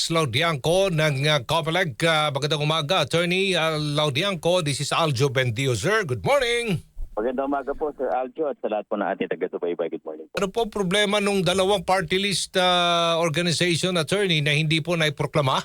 Alex Laudianco ng Comelec. Magandang umaga, Attorney Laudianco. This is Aljo Bendio, sir. Good morning. Magandang umaga po, Sir Aljo, at sa lahat po ng ating taga-subaybay. Good morning po. Ano po problema nung dalawang party list organization, Attorney, na hindi po naiproklama?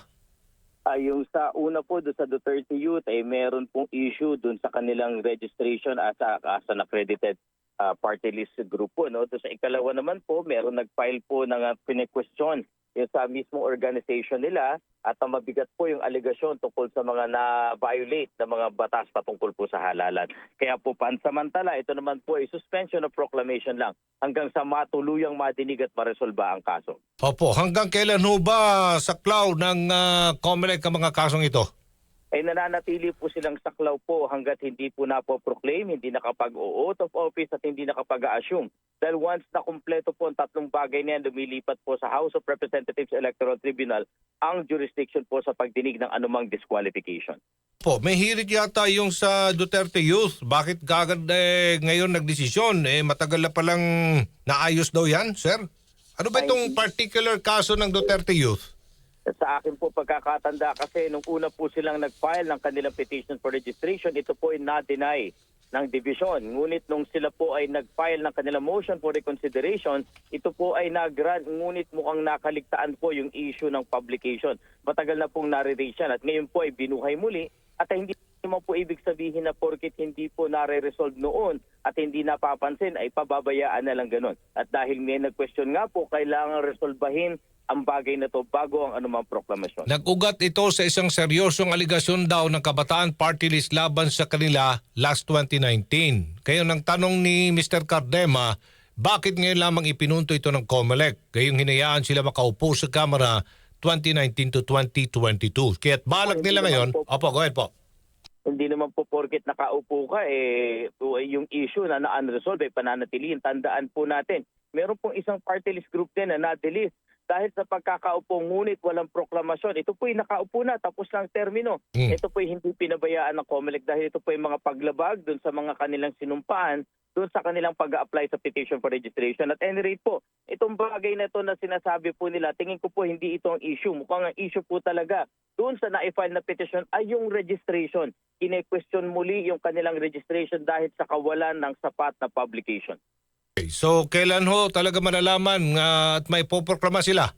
Yung sa una po, doon sa Duterte Youth, ay meron pong issue doon sa kanilang registration as an accredited party list group po. No? Doon sa ikalawa naman po, meron nag-file po ng pine-question yung sa mismong organization nila at mabigat po yung alegasyon tungkol sa mga na-violate na mga batas patungkol po sa halalan. Kaya po pansamantala, ito naman po ay suspension of proclamation lang hanggang sa matuluyang madinig at maresolba ang kaso. Opo, hanggang kailan ho ba saklaw ng Comelec ang mga kasong ito? Ay nananatili po silang saklaw po hanggat hindi po napoproclaim, hindi nakapag-oath of office at hindi nakapag-assume. Dahil once na kumpleto po ang tatlong bagay na yan, lumilipat po sa House of Representatives Electoral Tribunal ang jurisdiction po sa pagdinig ng anumang disqualification. Po, may hirit yata yung sa Duterte Youth. Bakit kagad ngayon nagdesisyon? Matagal na palang naayos daw yan, sir? Ano ba itong particular kaso ng Duterte Youth? Sa akin po pagkakatanda kasi nung una po silang nag-file ng kanilang petition for registration, ito po ay na-deny ng division. Ngunit nung sila po ay nag-file ng kanilang motion for reconsideration, ito po ay nag-grant, ngunit mukhang nakaligtaan po yung issue ng publication. Matagal na pong nare-raise yan at ngayon po ay binuhay muli at hindi naman po ibig sabihin na porket hindi po nare-resolve noon at hindi napapansin ay pababayaan na lang ganun. At dahil may nag-question nga po, kailangan resolbahin ang bagay na to bago ang anumang proklamasyon. Nag-ugat ito sa isang seryosong aligasyon daw ng Kabataan Party List laban sa kanila last 2019. Kaya nang tanong ni Mr. Cardema, bakit ngayon lamang ipinunto ito ng Comelec? Gayong hinayaan sila makaupo sa Kamara 2019 to 2022. Kaya't balak nila ngayon. Opo, go ahead po. Hindi naman po porket nakaupo ka, yung issue na na-unresolved ay pananatilihin. Tandaan po natin, meron pong isang party list group din na na-delete dahil sa pagkakaupo ngunit walang proklamasyon. Ito po'y nakaupo na, tapos lang termino. Ito po'y hindi pinabayaan ng Comelec dahil ito po'y mga paglabag doon sa mga kanilang sinumpaan, doon sa kanilang pag-a-apply sa petition for registration. At any rate po, itong bagay na ito na sinasabi po nila, tingin ko po hindi ito ang issue. Mukhang ang issue po talaga doon sa na-file na petition ay yung registration. Kine-question muli yung kanilang registration dahil sa kawalan ng sapat na publication. Okay, so kailan ho talaga malalaman at may poproklama sila?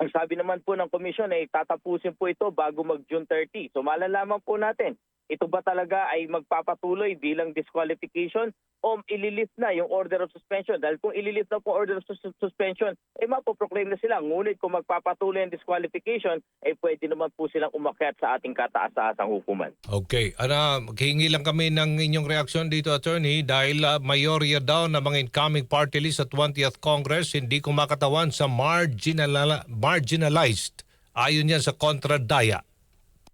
Ang sabi naman po ng komisyon ay tatapusin po ito bago mag-June 30. So malalaman po natin, ito ba talaga ay magpapatuloy bilang disqualification o ililift na yung order of suspension? Dahil kung ililift na po order of suspension, mapoproclaim na sila. Ngunit kung magpapatuloy ang disqualification, pwede naman po silang umakyat sa ating kataas-taasang hukuman. Okay. Maghihingi lang kami ng inyong reaksyon dito, Attorney, dahil mayorya daw ng mga incoming party list sa 20th Congress hindi kumakatawan sa marginalized. Ayon yan sa Kontra-Daya.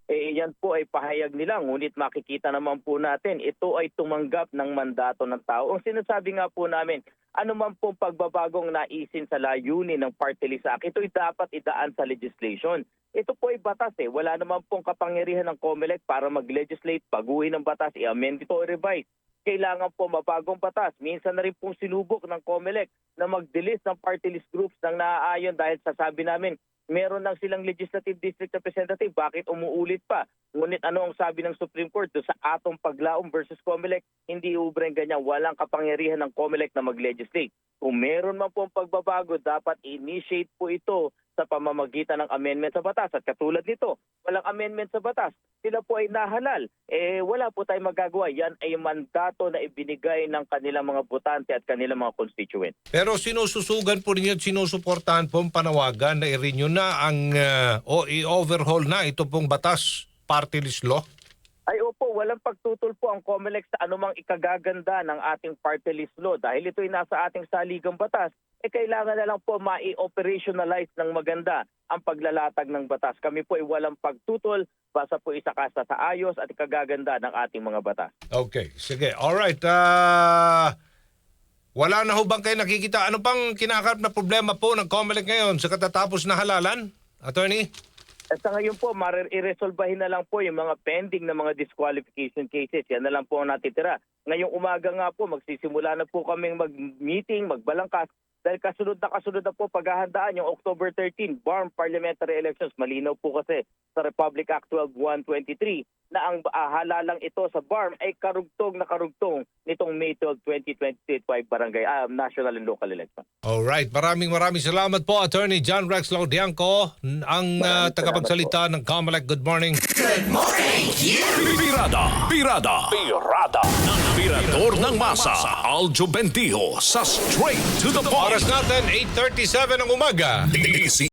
Yan po ay pahayag nila, ngunit makikita naman po natin, ito ay tumanggap ng mandato ng tao. Ang sinasabi nga po namin, anuman pong pagbabagong naisin sa layunin ng Party List Act, ito ay dapat idaan sa legislation. Ito po ay batas wala naman pong kapangyarihan ng Comelec para mag-legislate, baguhin ng batas, i-amend ito o revise. Kailangan po mabagong batas. Minsan na rin pong sinubok ng Comelec na mag-delist ng party list groups ng naaayon dahil sasabi namin, meron lang silang legislative district representative, bakit umuulit pa? Ngunit ano ang sabi ng Supreme Court sa atong paglaom versus Comelec? Hindi ubreng ganyan, walang kapangyarihan ng Comelec na mag-legislate. Kung meron man pong pagbabago, dapat initiate po ito sa pamamagitan ng amendment sa batas. At katulad nito, walang amendment sa batas. Sila po ay nahalal. Wala po tayong magagawa. Yan ay mandato na ibinigay ng kanilang mga botante at kanilang mga constituent. Pero sinususugan po ninyo at sinusuportahan po ang panawagan na i-renew na ang o i-overhaul na ito pong batas, party list law? Ay opo, walang pagtutol po ang Comelec sa anumang ikagaganda ng ating party list law. Dahil ito ay nasa ating saligang batas, kailangan na lang po ma-operationalize ng maganda ang paglalatag ng batas. Kami po ay walang pagtutol, basta po isakasa sa ayos at ikagaganda ng ating mga batas. Okay, sige. Alright. Wala na ho bang kayo nakikita? Ano pang kinakarap na problema po ng Comelec ngayon sa katatapos na halalan, Attorney? At sa ngayon po, i-resolbahin na lang po yung mga pending na mga disqualification cases. Yan na lang po ang natitira. Ngayong umaga nga po, magsisimula na po kaming mag-meeting, magbalangkas Dahil kasunod na po paghahandaan yung October 13 BARM parliamentary elections. Malinaw po kasi sa Republic Act 12-123 na ang halalang ito sa BARM ay karugtong nitong May 12, 2025 barangay national and local election. Alright, maraming salamat po Attorney John Rex Laudianco, ang Maraming tagapagsalita ng COMELEC. Good morning. Birada ng Birador ng Masa, Aljo Bendijo sa Straight to the Point. Oras natin 8:37 ng umaga.